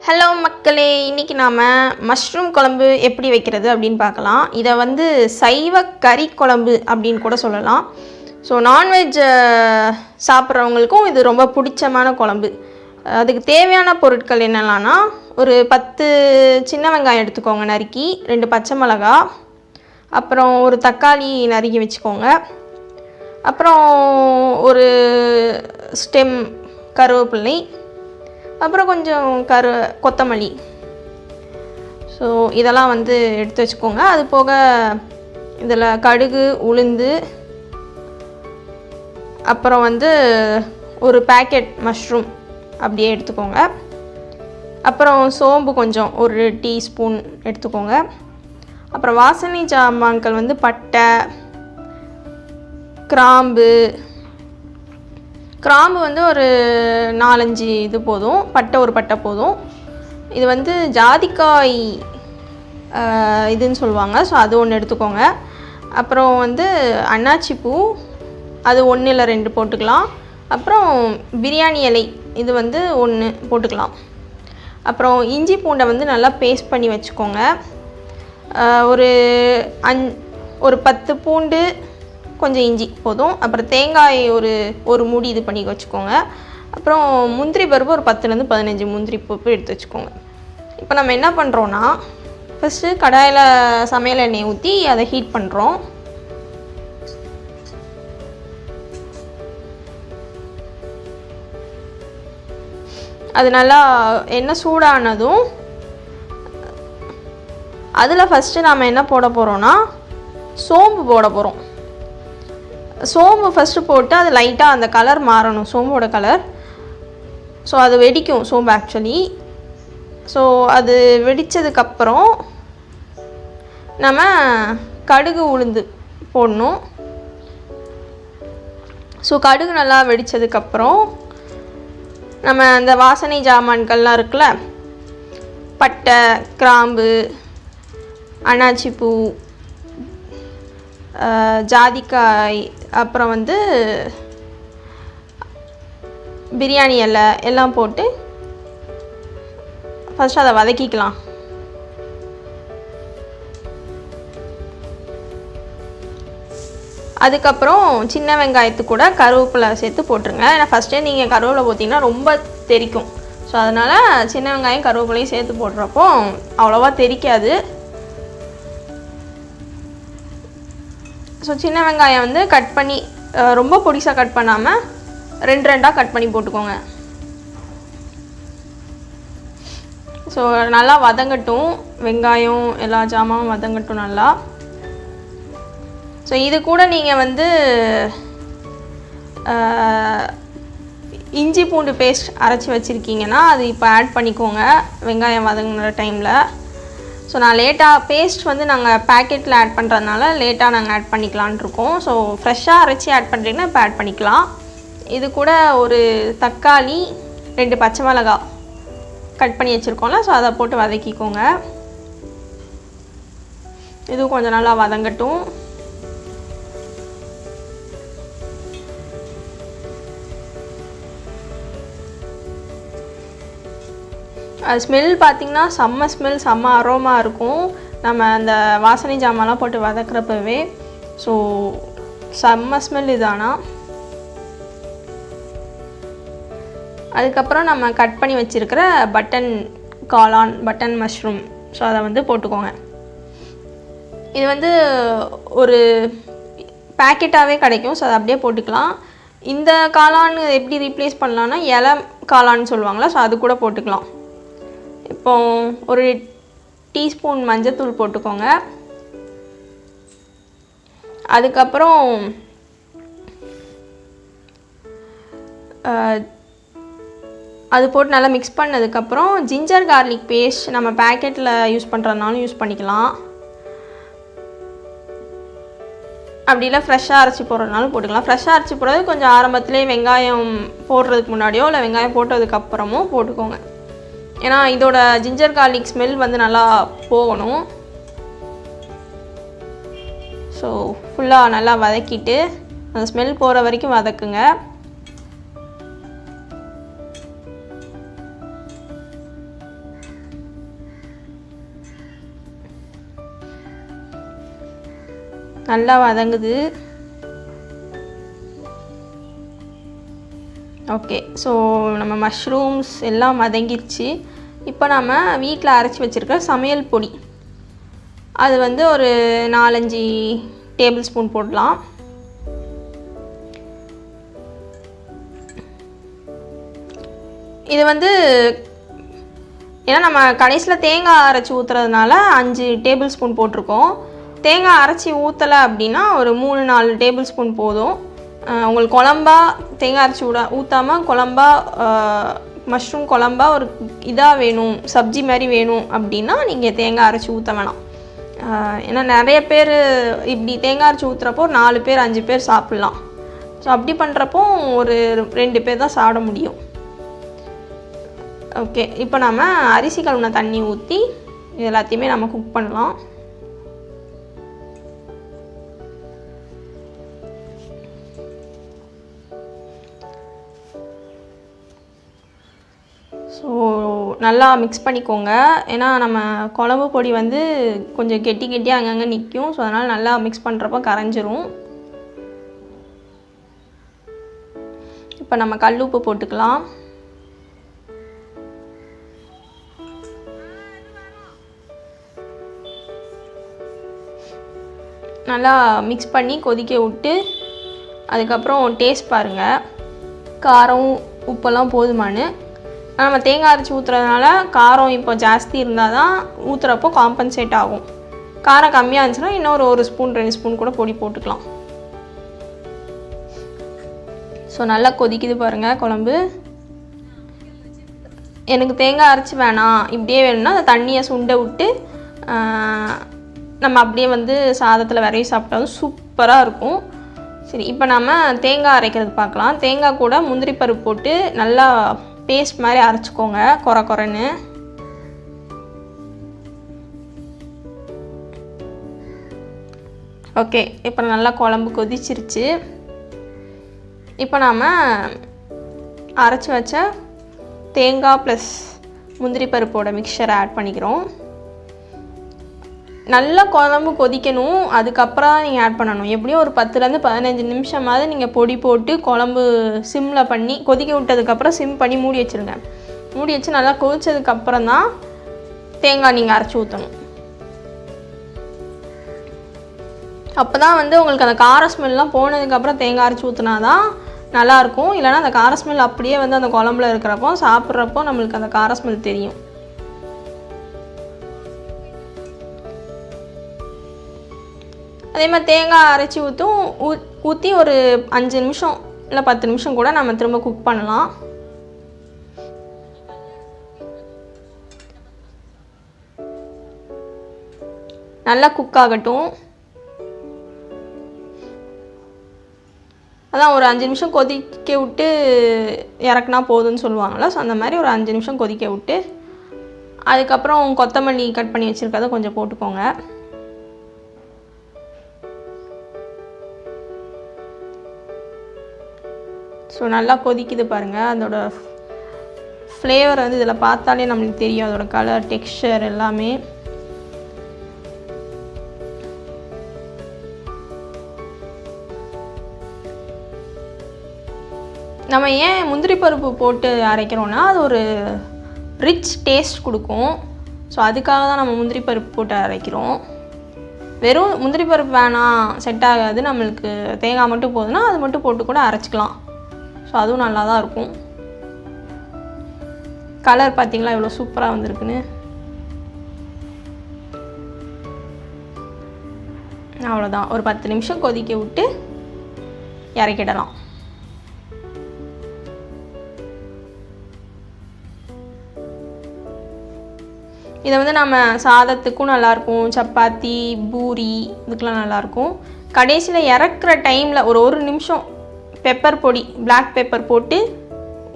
Hello மக்களே, இன்றைக்கி நாம் மஷ்ரூம் குழம்பு எப்படி வைக்கிறது அப்படின்னு பார்க்கலாம். இதை வந்து சைவ கறி குழம்பு அப்படின்னு கூட சொல்லலாம். ஸோ நான்வெஜ் சாப்பிட்றவங்களுக்கும் இது ரொம்ப பிடிச்சமான குழம்பு. அதுக்கு தேவையான பொருட்கள் என்னெல்லாம்னா, ஒரு 10 சின்ன வெங்காயம் எடுத்துக்கோங்க நறுக்கி, 2 பச்சை மிளகா, அப்புறம் ஒரு தக்காளி நறுக்கி வச்சுக்கோங்க, அப்புறம் ஒரு ஸ்டெம் கருவேப்பிலை, அப்புறம் கொஞ்சம் கொத்தமல்லி. ஸோ இதெல்லாம் வந்து எடுத்து வச்சுக்கோங்க. அது போக இதில் கடுகு, உளுந்து, அப்புறம் வந்து ஒரு பேக்கெட் மஷ்ரூம் அப்படியே எடுத்துக்கோங்க. அப்புறம் சோம்பு கொஞ்சம் ஒரு டீஸ்பூன் எடுத்துக்கோங்க. அப்புறம் வாசனை சாமான்கள் வந்து பட்டை, கிராம்பு வந்து ஒரு 4-5 இது போதும். ஒரு பட்டை போதும். இது வந்து ஜாதிக்காய் இதுன்னு சொல்லுவாங்க. ஸோ அது ஒன்று எடுத்துக்கோங்க. அப்புறம் வந்து அன்னாச்சி பூ, அது 1 இல்லை 2 போட்டுக்கலாம். அப்புறம் பிரியாணி இலை, இது வந்து 1 போட்டுக்கலாம். அப்புறம் இஞ்சி பூண்டை வந்து நல்லா பேஸ்ட் பண்ணி வச்சுக்கோங்க. ஒரு 10 பூண்டு, கொஞ்சம் இஞ்சி போதும். அப்புறம் தேங்காய் ஒரு மூடி இது பண்ணி வச்சுக்கோங்க. அப்புறம் முந்திரி பருப்பு ஒரு 10-15 முந்திரி பருப்பு எடுத்து வச்சுக்கோங்க. இப்போ நம்ம என்ன பண்ணுறோன்னா, ஃபஸ்ட்டு கடாயில் சமையல் எண்ணெய் ஊற்றி அதை ஹீட் பண்ணுறோம். அது நல்லா எண்ணெய் சூடானதும் அதில் ஃபஸ்ட்டு நாம் என்ன போட போகிறோன்னா, சோம்பு போட போகிறோம். சோம்பு ஃபஸ்ட்டு போட்டு அது லைட்டாக அந்த கலர் மாறணும், சோம்போட கலர். ஸோ அது வெடிக்கும் சோம்பு ஆக்சுவலி. ஸோ அது வெடித்ததுக்கப்புறம் நம்ம கடுகு, உளுந்து போடணும். ஸோ கடுகு நல்லா வெடித்ததுக்கப்புறம் நம்ம அந்த வாசனை ஜாமான்கள்லாம் இருக்குல்ல, பட்டை, கிராம்பு, அன்னாச்சி பூ, ஜாதிக்காய், அப்புறம் வந்து பிரியாணி இலை எல்லாம் போட்டு ஃபஸ்ட்டு அதை வதக்கிக்கலாம். அதுக்கப்புறம் சின்ன வெங்காயத்துக்கு கூட கருவேப்பிலை சேர்த்து போட்டுருங்க. ஏன்னா ஃபஸ்ட்டே நீங்கள் கருவேப்பிலை போட்டிங்கன்னா ரொம்ப தெறிக்கும். ஸோ அதனால் சின்ன வெங்காயம் கருவேப்பிலையும் சேர்த்து போடுறப்போ அவ்வளோவா தெறிக்காது. ஸோ சின்ன வெங்காயம் வந்து கட் பண்ணி ரொம்ப பொடிசாக கட் பண்ணாமல் 2 கட் பண்ணி போட்டுக்கோங்க. ஸோ நல்லா வதங்கட்டும், வெங்காயம் எல்லா ஜாமானும் வதங்கட்டும் நல்லா. ஸோ இது கூட நீங்கள் வந்து இஞ்சி பூண்டு பேஸ்ட் அரைச்சி வச்சுருக்கீங்கன்னா அது இப்போ ஆட் பண்ணிக்கோங்க வெங்காயம் வதங்குற டைமில். ஸோ நான் பேஸ்ட் வந்து நாங்கள் பேக்கெட்டில் ஆட் பண்ணுறதுனால லேட்டாக நாங்கள் ஆட் பண்ணிக்கலான் இருக்கோம். ஸோ ஃப்ரெஷ்ஷாக அரைச்சி ஆட் பண்ணுறீங்கன்னா இப்போ ஆட் பண்ணிக்கலாம். இது கூட ஒரு தக்காளி, 2 பச்சை மிளகா கட் பண்ணி வச்சுருக்கோம்ல, ஸோ அதை போட்டு வதக்கிக்கோங்க. இதுவும் கொஞ்சம் நல்லா வதங்கட்டும். அது ஸ்மெல் பார்த்திங்கன்னா செம்ம ஸ்மெல், செம்ம அரோமா இருக்கும் நம்ம அந்த வாசனை ஜாமான்லாம் போட்டு வதக்குறப்பவே. ஸோ செம்ம ஸ்மெல் இதானா. அதுக்கப்புறம் நம்ம கட் பண்ணி வச்சுருக்கிற பட்டன் மஷ்ரூம், ஸோ அதை வந்து போட்டுக்கோங்க. இது வந்து ஒரு பேக்கெட்டாகவே கிடைக்கும். ஸோ அதை அப்படியே போட்டுக்கலாம். இந்த காளான் எப்படி ரீப்ளேஸ் பண்ணலான்னா, இலை காளான்னு சொல்லுவாங்களா, ஸோ அது கூட போட்டுக்கலாம். இப்போ ஒரு டீஸ்பூன் மஞ்சத்தூள் போட்டுக்கோங்க. அதுக்கப்புறம் அது போட்டு நல்லா மிக்ஸ் பண்ணதுக்கப்புறம் ஜிஞ்சர் கார்லிக் பேஸ்ட் நம்ம பேக்கெட்டில் யூஸ் பண்ணுறதுனாலும் யூஸ் பண்ணிக்கலாம். அப்படி இல்லை ஃப்ரெஷ்ஷாக அரைச்சி போடுறதுனாலும் போட்டுக்கலாம். ஃப்ரெஷ்ஷாக அரைச்சி போடுறது கொஞ்சம் ஆரம்பத்துலேயே வெங்காயம் போடுறதுக்கு முன்னாடியோ இல்லை வெங்காயம் போட்டதுக்கப்புறமும் போட்டுக்கோங்க. ஏன்னா இதோட ஜிஞ்சர் கார்லிக் ஸ்மெல் வந்து நல்லா போகணும். ஸோ ஃபுல்லாக நல்லா வதக்கிட்டு அந்த ஸ்மெல் போகிற வரைக்கும் வதக்குங்க. நல்லா வதங்குது. ஓகே, ஸோ நம்ம மஷ்ரூம்ஸ் எல்லாம் வதங்கிருச்சு. இப்போ நம்ம வீட்டில் அரைச்சி வச்சுருக்க சமையல் பொடி அது வந்து ஒரு 4-5 டேபிள் ஸ்பூன் போடலாம். இது வந்து ஏன்னா நம்ம கடைசியில் தேங்காய் அரைச்சி ஊற்றுறதுனால 5 டேபிள் ஸ்பூன் போட்டிருக்கோம். தேங்காய் அரைச்சி ஊற்றலை அப்படின்னா ஒரு 3-4 டேபிள் ஸ்பூன் போதும். உங்களுக்கு குழம்பா தேங்காய் அரைச்சி ஊற்றாமல் குழம்பா மஷ்ரூம் குழம்பா ஒரு இதாக வேணும், சப்ஜி மாதிரி வேணும் அப்படின்னா நீங்கள் தேங்காய் அரைச்சி ஊற்ற வேணாம். ஏன்னா நிறைய பேர் இப்படி தேங்காய் அரைச்சி ஊற்றுறப்போ 4 பேர் 5 பேர் சாப்பிட்லாம். ஸோ அப்படி பண்ணுறப்போ ஒரு 2 பேர் தான் சாப்பிட முடியும். ஓகே, இப்போ நம்ம அரிசி கழுவின தண்ணி ஊற்றி இது எல்லாத்தையுமே நம்ம குக் பண்ணலாம். ஸோ நல்லா மிக்ஸ் பண்ணிக்கோங்க. ஏன்னா நம்ம குழம்பு பொடி வந்து கொஞ்சம் கெட்டியாக அங்கங்கே நிற்கும். ஸோ அதனால் நல்லா மிக்ஸ் பண்ணுறப்போ கரைஞ்சிரும். இப்போ நம்ம கல் உப்பு போட்டுக்கலாம். நல்லா மிக்ஸ் பண்ணி கொதிக்க விட்டு அதுக்கப்புறம் டேஸ்ட் பாருங்கள், காரம் உப்பெல்லாம் போதுமானு. நம்ம தேங்காய் அரைச்சி ஊற்றுறதுனால காரம் இப்போ ஜாஸ்தி இருந்தால் தான் ஊற்றுறப்போ காம்பன்சேட் ஆகும். காரம் கம்மியாக இருந்துச்சுன்னா இன்னொரு 1 ஸ்பூன் 2 ஸ்பூன் கூட பொடி போட்டுக்கலாம். ஸோ நல்லா கொதிக்குது பாருங்கள் குழம்பு. எனக்கு தேங்காய் அரைச்சி வேணாம், இப்படியே வேணும்னா அந்த தண்ணியை சுண்ட விட்டு நம்ம அப்படியே வந்து சாதத்தில் விரைவி சாப்பிட்டாலும் சூப்பராக இருக்கும். சரி, இப்போ நம்ம தேங்காய் அரைக்கிறது பார்க்கலாம். தேங்காய் கூட முந்திரி பருப்பு போட்டு நல்லா பேஸ்ட் மாதிரி அரைச்சிக்கோங்க, குறைன்னு. ஓகே, இப்போ நல்லா குழம்பு கொதிச்சிருச்சு. இப்போ நாம் அரைச்சி வச்ச தேங்காய் ப்ளஸ் முந்திரி பருப்போட மிக்சரை ஆட் பண்ணிக்கிறோம். நல்லா குழம்பு கொதிக்கணும், அதுக்கப்புறம் நீங்கள் ஆட் பண்ணணும். எப்படியும் ஒரு 10-15 நிமிஷமாவது நீங்கள் பொடி போட்டு குழம்பு சிம்மில் பண்ணி கொதிக்க விட்டதுக்கப்புறம் சிம் பண்ணி மூடி வச்சுருங்க. மூடி வச்சு நல்லா கொதிச்சதுக்கப்புறம் தான் தேங்காய் நீங்கள் அரைச்சி ஊற்றணும். அப்போ தான் வந்து உங்களுக்கு அந்த கார ஸ்மெல்லாம் போனதுக்கப்புறம் தேங்காய் அரைச்சி ஊற்றினா தான் நல்லாயிருக்கும். இல்லைனா அந்த கார ஸ்மெல் அப்படியே வந்து அந்த குழம்புல இருக்கிறப்போ சாப்பிட்றப்போ நம்மளுக்கு அந்த கார ஸ்மெல் தெரியும். அதே மாதிரி தேங்காய் அரைச்சி ஊற்றி ஒரு 5 நிமிஷம் இல்லை 10 நிமிஷம் கூட நம்ம திரும்ப குக் பண்ணலாம். நல்லா குக் ஆகட்டும். அதான் ஒரு 5 நிமிஷம் கொதிக்க விட்டு இறக்குனா போதும்னு சொல்லுவாங்கள்ல. ஸோ அந்த மாதிரி ஒரு 5 நிமிஷம் கொதிக்க விட்டு அதுக்கப்புறம் கொத்தமல்லி கட் பண்ணி வச்சுருக்கதை கொஞ்சம் போட்டுக்கோங்க. ஸோ நல்லா கொதிக்குது பாருங்கள். அதோட ஃப்ளேவர் வந்து இதில் பார்த்தாலே நம்மளுக்கு தெரியும், அதோட கலர் டெக்ஸ்சர் எல்லாமே. நம்ம ஏன் முந்திரி பருப்பு போட்டு அரைக்கிறோன்னா அது ஒரு ரிச் டேஸ்ட் கொடுக்கும். ஸோ அதுக்காக தான் நம்ம முந்திரி பருப்பு போட்டு அரைக்கிறோம். வெறும் முந்திரி பருப்பு வேணாம், செட் ஆகாது, நம்மளுக்கு தேங்காய் மட்டும் போதுன்னா அது மட்டும் போட்டு கூட அரைச்சிக்கலாம். ஸோ அதுவும் நல்லா தான் இருக்கும். கலர் பார்த்திங்களா எவ்வளோ சூப்பராக வந்திருக்குன்னு. அவ்வளோதான், ஒரு 10 நிமிஷம் கொதிக்க விட்டு இறக்கிடலாம். இதை வந்து நம்ம சாதத்துக்கும் நல்லாயிருக்கும், சப்பாத்தி பூரி இதுக்கெலாம் நல்லாயிருக்கும். கடைசியில் இறக்குற டைமில் ஒரு நிமிஷம் பெப்பர் பொடி பிளாக் பெப்பர் போட்டு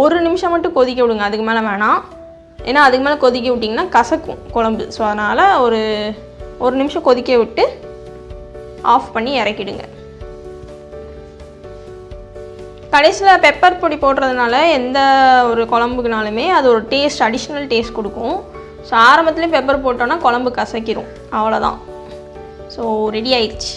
1 நிமிஷம் மட்டும் கொதிக்க விடுங்க, அதுக்கு மேலே வேணாம். ஏன்னா அதுக்கு மேலே கொதிக்க விட்டிங்கன்னா கசக்கும் குழம்பு. ஸோ அதனால் ஒரு நிமிஷம் கொதிக்க விட்டு ஆஃப் பண்ணி இறக்கிடுங்க. கடைசியில் பெப்பர் பொடி போடுறதுனால எந்த ஒரு குழம்புக்குனாலுமே அது ஒரு டேஸ்ட், அடிஷ்னல் டேஸ்ட் கொடுக்கும். ஸோ ஆரம்பத்துலேயும் பெப்பர் போட்டோன்னா குழம்பு கசக்கிரும், அவ்வளோதான். ஸோ ரெடி ஆயிடுச்சு.